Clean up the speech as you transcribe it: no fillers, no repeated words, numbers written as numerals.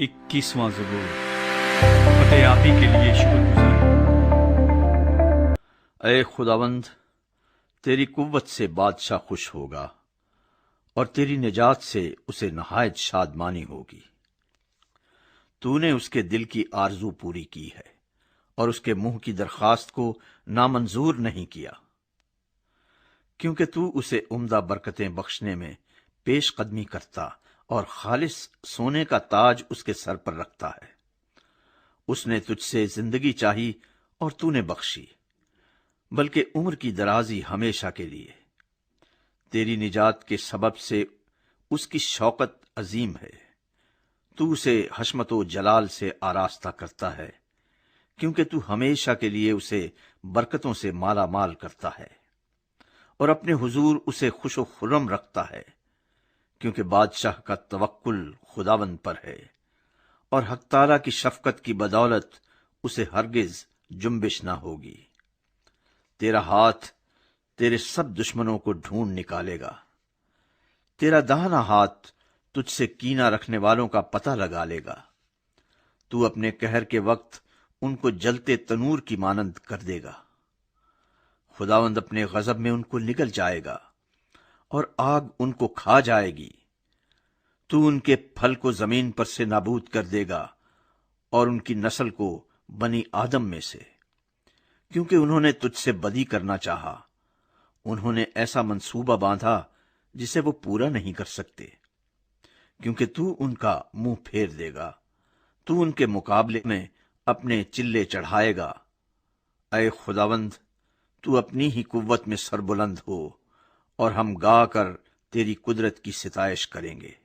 21واں زبور فتح یابی کے لیے شکر گزاری۔ اے خداوند، تیری قوت سے بادشاہ خوش ہوگا اور تیری نجات سے اسے نہایت شادمانی ہوگی۔ تو نے اس کے دل کی آرزو پوری کی ہے اور اس کے منہ کی درخواست کو نامنظور نہیں کیا، کیونکہ تو اسے عمدہ برکتیں بخشنے میں پیش قدمی کرتا اور خالص سونے کا تاج اس کے سر پر رکھتا ہے۔ اس نے تجھ سے زندگی چاہی اور تو نے بخشی، بلکہ عمر کی درازی ہمیشہ کے لیے۔ تیری نجات کے سبب سے اس کی شوقت عظیم ہے۔ تو اسے حشمت و جلال سے آراستہ کرتا ہے، کیونکہ تو ہمیشہ کے لیے اسے برکتوں سے مالا مال کرتا ہے اور اپنے حضور اسے خوش و خرم رکھتا ہے، کیونکہ بادشاہ کا توکل خداوند پر ہے اور حق تعالیٰ کی شفقت کی بدولت اسے ہرگز جنبش نہ ہوگی۔ تیرا ہاتھ تیرے سب دشمنوں کو ڈھونڈ نکالے گا، تیرا داہنا ہاتھ تجھ سے کینہ رکھنے والوں کا پتہ لگا لے گا۔ تو اپنے قہر کے وقت ان کو جلتے تنور کی مانند کر دے گا۔ خداوند اپنے غضب میں ان کو نگل جائے گا اور آگ ان کو کھا جائے گی۔ تو ان کے پھل کو زمین پر سے نابود کر دے گا اور ان کی نسل کو بنی آدم میں سے، کیونکہ انہوں نے تجھ سے بدی کرنا چاہا۔ انہوں نے ایسا منصوبہ باندھا جسے وہ پورا نہیں کر سکتے، کیونکہ تو ان کا منہ پھیر دے گا۔ تو ان کے مقابلے میں اپنے چلے چڑھائے گا۔ اے خداوند، تو اپنی ہی قوت میں سربلند ہو اور ہم گا کر تیری قدرت کی ستائش کریں گے۔